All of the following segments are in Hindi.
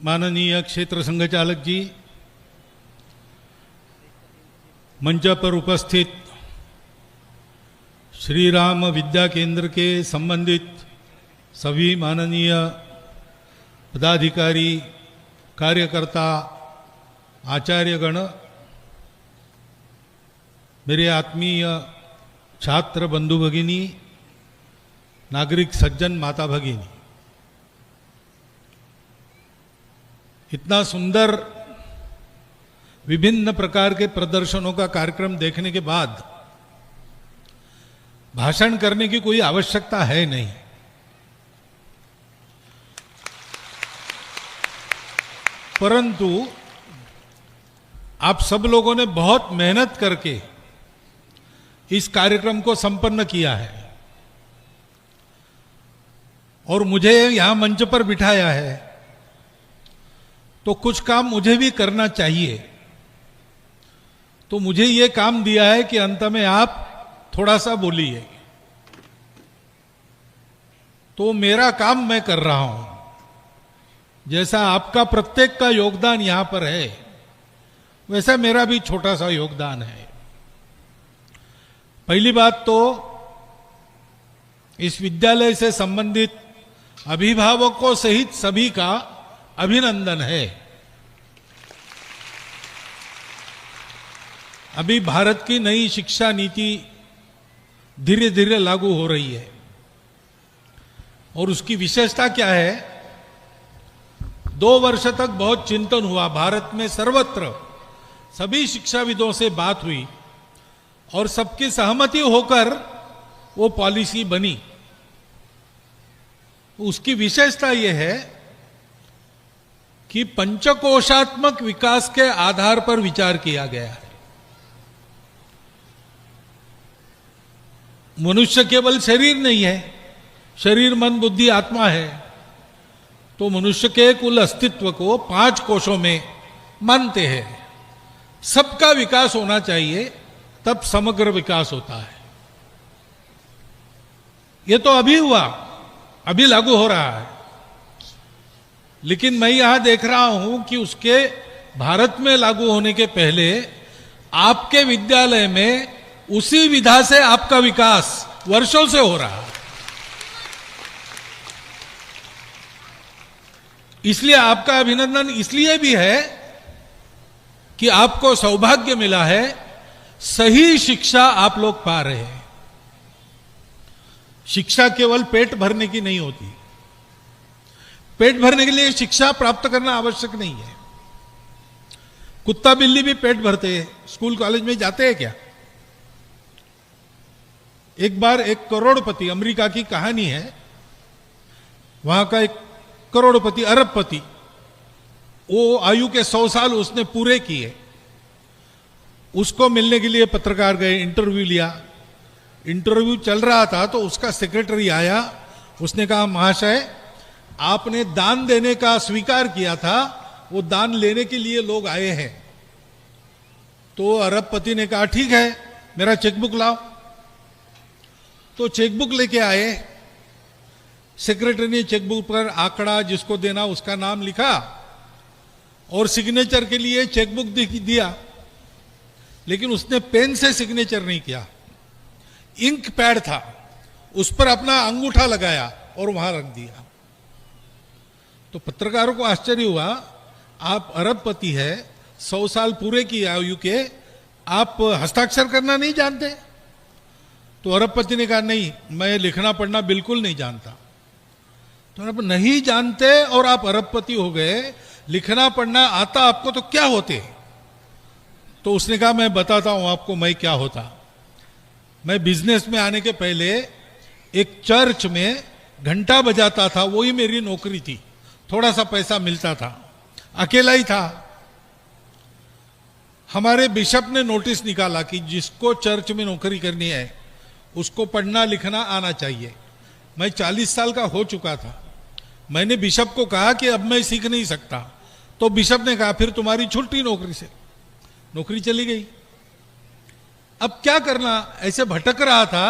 माननीय क्षेत्र संघचालक जी, मंच पर उपस्थित श्री राम विद्या केंद्र के संबंधित सभी माननीय पदाधिकारी, कार्यकर्ता, आचार्यगण, मेरे आत्मीय छात्र बंधु भगिनी, नागरिक सज्जन, माता भगिनी, इतना सुंदर विभिन्न प्रकार के प्रदर्शनों का कार्यक्रम देखने के बाद भाषण करने की कोई आवश्यकता है नहीं। परंतु आप सब लोगों ने बहुत मेहनत करके इस कार्यक्रम को संपन्न किया है और मुझे यहां मंच पर बिठाया है, तो कुछ काम मुझे भी करना चाहिए। तो मुझे ये काम दिया है कि अंत में आप थोड़ा सा बोलिए, तो मेरा काम मैं कर रहा हूं। जैसा आपका प्रत्येक का योगदान यहां पर है, वैसा मेरा भी छोटा सा योगदान है। पहली बात तो इस विद्यालय से संबंधित अभिभावकों सहित सभी का अभिनंदन है। अभी भारत की नई शिक्षा नीति धीरे धीरे लागू हो रही है और उसकी विशेषता क्या है? 2 वर्ष तक बहुत चिंतन हुआ, भारत में सर्वत्र सभी शिक्षाविदों से बात हुई और सबकी सहमति होकर वो पॉलिसी बनी। उसकी विशेषता यह है कि पंचकोशात्मक विकास के आधार पर विचार किया गया है। मनुष्य केवल शरीर नहीं है, शरीर, मन, बुद्धि, आत्मा है। तो मनुष्य के कुल अस्तित्व को 5 कोशों में मानते हैं। सबका विकास होना चाहिए, तब समग्र विकास होता है। यह तो अभी हुआ, अभी लागू हो रहा है, लेकिन मैं यहां देख रहा हूं कि उसके भारत में लागू होने के पहले आपके विद्यालय में उसी विधा से आपका विकास वर्षों से हो रहा है। इसलिए आपका अभिनंदन इसलिए भी है कि आपको सौभाग्य मिला है, सही शिक्षा आप लोग पा रहे हैं। शिक्षा केवल पेट भरने की नहीं होती। पेट भरने के लिए शिक्षा प्राप्त करना आवश्यक नहीं है। कुत्ता बिल्ली भी पेट भरते हैं, स्कूल कॉलेज में जाते हैं क्या? एक बार एक करोड़पति, अमेरिका की कहानी है, वहां का एक करोड़पति, अरबपति, वो आयु के 100 साल उसने पूरे किए। उसको मिलने के लिए पत्रकार गए, इंटरव्यू लिया। इंटरव्यू चल रहा था तो उसका सेक्रेटरी आया। उसने कहा, महाशय, आपने दान देने का स्वीकार किया था, वो दान लेने के लिए लोग आए हैं। तो अरबपति ने कहा, ठीक है, मेरा चेकबुक लाओ। तो चेकबुक लेके आए। सेक्रेटरी ने चेकबुक पर आंकड़ा जिसको देना उसका नाम लिखा और सिग्नेचर के लिए चेकबुक दिया, लेकिन उसने पेन से सिग्नेचर नहीं किया। इंक पैड था, उस पर अपना अंगूठा लगाया और वहां रख दिया। तो पत्रकारों को आश्चर्य हुआ, आप अरबपति है, 100 साल पूरे की आयु के, आप हस्ताक्षर करना नहीं जानते? तो अरबपति ने कहा, नहीं, मैं लिखना पढ़ना बिल्कुल नहीं जानता। तो आप नहीं जानते और आप अरबपति हो गए, लिखना पढ़ना आता आपको तो क्या होते? तो उसने कहा, मैं बताता हूं आपको मैं क्या होता। मैं बिजनेस में आने के पहले एक चर्च में घंटा बजाता था, वही मेरी नौकरी थी। थोड़ा सा पैसा मिलता था, अकेला ही था। हमारे बिशप ने नोटिस निकाला कि जिसको चर्च में नौकरी करनी है उसको पढ़ना लिखना आना चाहिए। मैं 40 साल का हो चुका था। मैंने बिशप को कहा कि अब मैं सीख नहीं सकता। तो बिशप ने कहा, फिर तुम्हारी छुट्टी नौकरी से। नौकरी चली गई। अब क्या करना, ऐसे भटक रहा था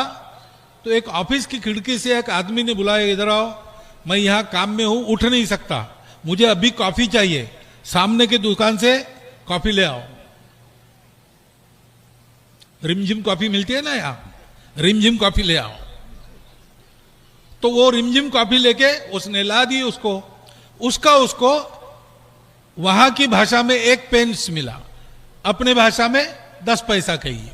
तो एक ऑफिस की खिड़की से एक आदमी ने बुलाया, इधर आओ, मैं यहां काम में हूं, उठ नहीं सकता, मुझे अभी कॉफी चाहिए, सामने की दुकान से कॉफी ले आओ। रिमझिम कॉफी मिलती है ना यहां, रिमझिम कॉफी ले आओ। तो वो रिमझिम कॉफी लेके उसने ला दी उसको वहां की भाषा में 1 पेंस मिला, अपने भाषा में 10 पैसा कहिए।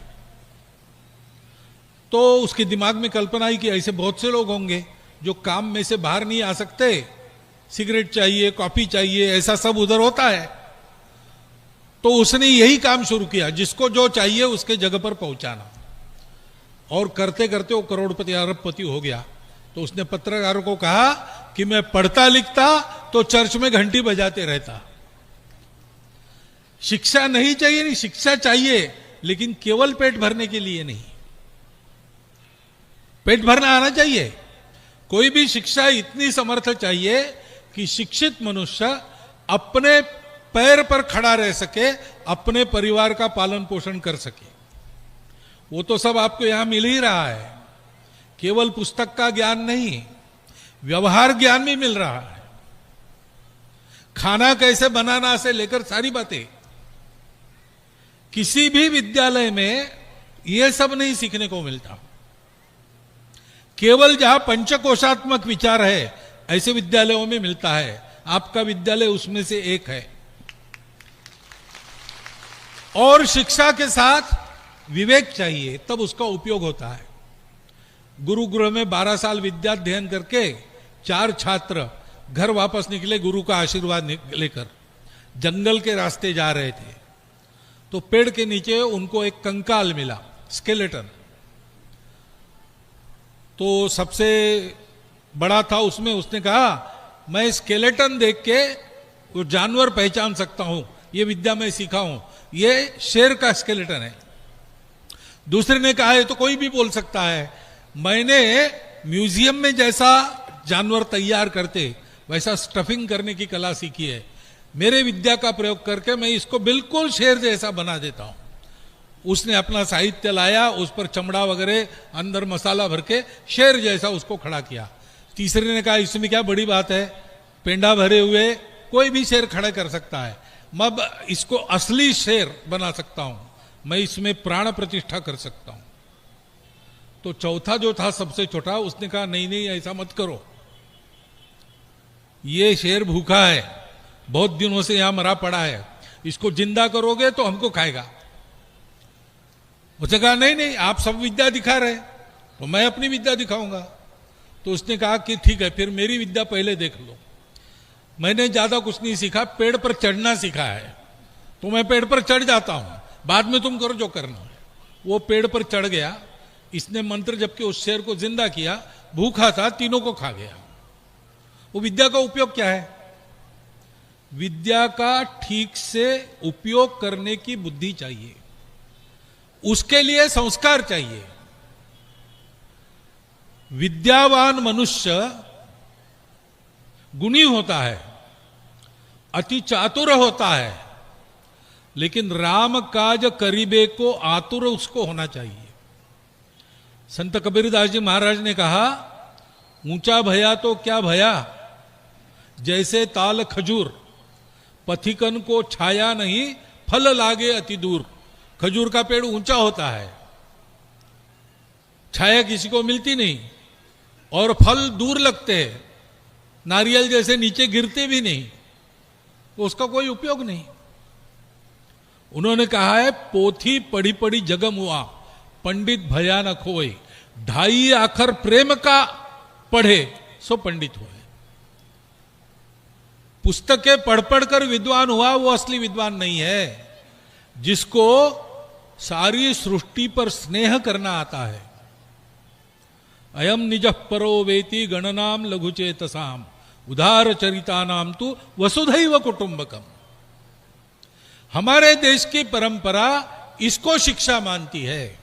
तो उसके दिमाग में कल्पना आई कि ऐसे बहुत से लोग होंगे जो काम में से बाहर नहीं आ सकते, सिगरेट चाहिए, कॉफी चाहिए, ऐसा सब उधर होता है। तो उसने यही काम शुरू किया, जिसको जो चाहिए उसके जगह पर पहुंचाना। और करते करते वो करोड़पति अरबपति हो गया। तो उसने पत्रकारों को कहा कि मैं पढ़ता लिखता तो चर्च में घंटी बजाते रहता। शिक्षा नहीं चाहिए, नहीं शिक्षा चाहिए, लेकिन केवल पेट भरने के लिए नहीं, पेट भरना आना चाहिए। कोई भी शिक्षा इतनी समर्थ चाहिए कि शिक्षित मनुष्य अपने पैर पर खड़ा रह सके, अपने परिवार का पालन पोषण कर सके। वो तो सब आपको यहां मिल ही रहा है। केवल पुस्तक का ज्ञान नहीं, व्यवहार ज्ञान भी मिल रहा है। खाना कैसे बनाना से लेकर सारी बातें। किसी भी विद्यालय में यह सब नहीं सीखने को मिलता। केवल जहां पंचकोशात्मक विचार है ऐसे विद्यालयों में मिलता है। आपका विद्यालय उसमें से एक है। और शिक्षा के साथ विवेक चाहिए, तब उसका उपयोग होता है। गुरुगृह में 12 साल विद्याध्ययन करके 4 छात्र घर वापस निकले गुरु का आशीर्वाद लेकर। जंगल के रास्ते जा रहे थे तो पेड़ के नीचे उनको एक कंकाल मिला, स्केलेटन। तो सबसे बड़ा था उसमें, उसने कहा मैं स्केलेटन देख के वो जानवर पहचान सकता हूं, ये विद्या मैं सीखा हूं, ये शेर का स्केलेटन है। दूसरे ने कहा ये तो कोई भी बोल सकता है, मैंने म्यूजियम में जैसा जानवर तैयार करते वैसा स्टफिंग करने की कला सीखी है। मेरे विद्या का प्रयोग करके मैं इसको बिल्कुल शेर जैसा बना देता हूं। उसने अपना साहित्य लाया, उस पर चमड़ा वगैरह अंदर मसाला भर के शेर जैसा उसको खड़ा किया। तीसरे ने कहा इसमें क्या बड़ी बात है, पेंडा भरे हुए कोई भी शेर खड़ा कर सकता है, मैं इसको असली शेर बना सकता हूं, मैं इसमें प्राण प्रतिष्ठा कर सकता हूं। तो चौथा जो था सबसे छोटा, उसने कहा नहीं नहीं ऐसा मत करो, ये शेर भूखा है, बहुत दिनों से यहां मरा पड़ा है, इसको जिंदा करोगे तो हमको खाएगा। उसने कहा नहीं नहीं आप सब विद्या दिखा रहे तो मैं अपनी विद्या दिखाऊंगा। तो उसने कहा कि ठीक है फिर मेरी विद्या पहले देख लो। मैंने ज्यादा कुछ नहीं सीखा, पेड़ पर चढ़ना सीखा है, तो मैं पेड़ पर चढ़ जाता हूं, बाद में तुम करो जो करना है। वो पेड़ पर चढ़ गया, इसने मंत्र जब के उस शेर को जिंदा किया, भूखा था, तीनों को खा गया। वो विद्या का उपयोग क्या है? विद्या का ठीक से उपयोग करने की बुद्धि चाहिए, उसके लिए संस्कार चाहिए। विद्यावान मनुष्य गुणी होता है, अति चातुर होता है, लेकिन राम काज करीबे को आतुर उसको होना चाहिए। संत कबीरदास जी महाराज ने कहा ऊंचा भया तो क्या भया, जैसे ताल खजूर, पथिकन को छाया नहीं फल लागे अति दूर। खजूर का पेड़ ऊंचा होता है, छाया किसी को मिलती नहीं, और फल दूर लगते हैं, नारियल जैसे नीचे गिरते भी नहीं, तो उसका कोई उपयोग नहीं। उन्होंने कहा है पोथी पढ़ी पढ़ी जगम हुआ, पंडित भया न खोए, 2.5 आखर प्रेम का पढ़े सो पंडित हुए। पुस्तकें पढ़ पढ़ कर विद्वान हुआ वो असली विद्वान नहीं है। जिसको सारी सृष्टि पर स्नेह करना आता है। अयम निज परो वेति गणनाम लघुचेतसाम उदार चरिता नाम तु वसुधैव कुटुंबकम। हमारे देश की परंपरा इसको शिक्षा मानती है।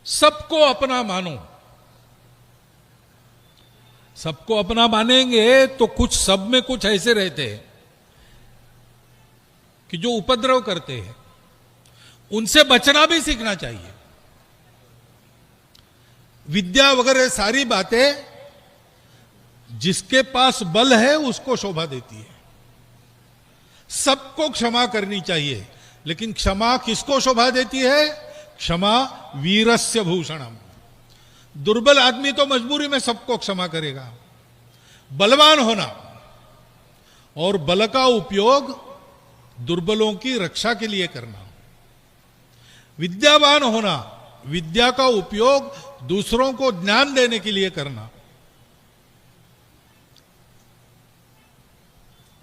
सबको अपना मानो। सबको अपना मानेंगे तो कुछ सब में कुछ ऐसे रहते हैं कि जो उपद्रव करते हैं, उनसे बचना भी सीखना चाहिए। विद्या वगैरह सारी बातें जिसके पास बल है उसको शोभा देती है। सबको क्षमा करनी चाहिए, लेकिन क्षमा किसको शोभा देती है? क्षमा वीरस्य भूषणम। दुर्बल आदमी तो मजबूरी में सबको क्षमा करेगा। बलवान होना और बल का उपयोग दुर्बलों की रक्षा के लिए करना, विद्यावान होना, विद्या का उपयोग दूसरों को ज्ञान देने के लिए करना,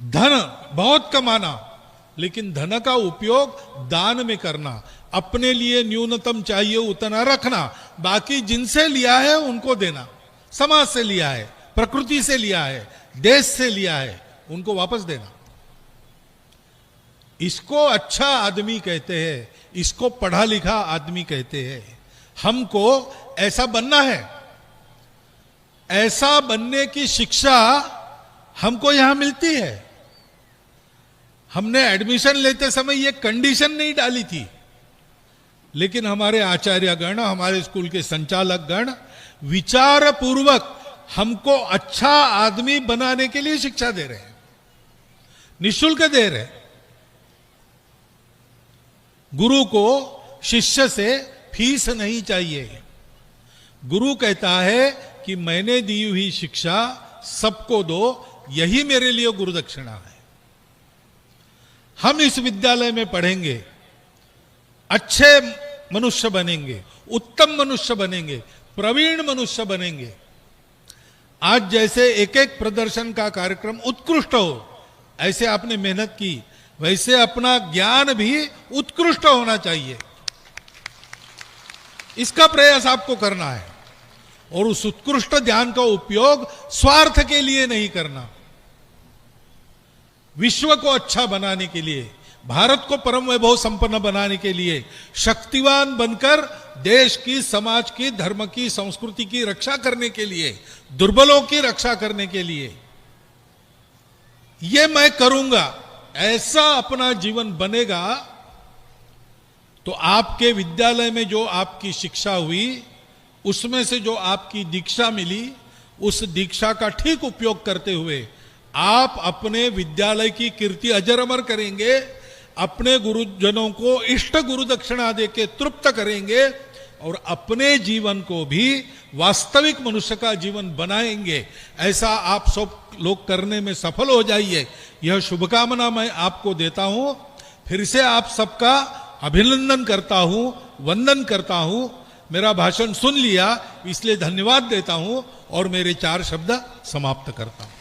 धन बहुत कमाना लेकिन धन का उपयोग दान में करना, अपने लिए न्यूनतम चाहिए उतना रखना, बाकी जिनसे लिया है उनको देना, समाज से लिया है, प्रकृति से लिया है, देश से लिया है, उनको वापस देना। इसको अच्छा आदमी कहते हैं, इसको पढ़ा लिखा आदमी कहते हैं। हमको ऐसा बनना है। ऐसा बनने की शिक्षा हमको यहां मिलती है। हमने एडमिशन लेते समय यह कंडीशन नहीं डाली थी, लेकिन हमारे आचार्यगण, हमारे स्कूल के संचालक गण विचार पूर्वक हमको अच्छा आदमी बनाने के लिए शिक्षा दे रहे हैं, निःशुल्क दे रहे हैं। गुरु को शिष्य से फीस नहीं चाहिए। गुरु कहता है कि मैंने दी हुई शिक्षा सबको दो, यही मेरे लिए गुरु दक्षिणा है। हम इस विद्यालय में पढ़ेंगे, अच्छे मनुष्य बनेंगे, उत्तम मनुष्य बनेंगे, प्रवीण मनुष्य बनेंगे। आज जैसे एक एक प्रदर्शन का कार्यक्रम उत्कृष्ट हो, ऐसे आपने मेहनत की, वैसे अपना ज्ञान भी उत्कृष्ट होना चाहिए। इसका प्रयास आपको करना है और उस उत्कृष्ट ज्ञान का उपयोग स्वार्थ के लिए नहीं करना, विश्व को अच्छा बनाने के लिए, भारत को परम वैभव संपन्न बनाने के लिए, शक्तिवान बनकर देश की, समाज की, धर्म की, संस्कृति की रक्षा करने के लिए, दुर्बलों की रक्षा करने के लिए, ये मैं करूंगा, ऐसा अपना जीवन बनेगा तो आपके विद्यालय में जो आपकी शिक्षा हुई, उसमें से जो आपकी दीक्षा मिली, उस दीक्षा का ठीक उपयोग करते हुए आप अपने विद्यालय की कीर्ति अजर अमर करेंगे, अपने गुरुजनों को इष्ट गुरु दक्षिणा देके तृप्त करेंगे और अपने जीवन को भी वास्तविक मनुष्य का जीवन बनाएंगे। ऐसा आप सब लोग करने में सफल हो जाइए, यह शुभकामना मैं आपको देता हूं। फिर से आप सबका अभिनंदन करता हूं, वंदन करता हूं। मेरा भाषण सुन लिया इसलिए धन्यवाद देता हूं और मेरे 4 शब्द समाप्त करता हूं।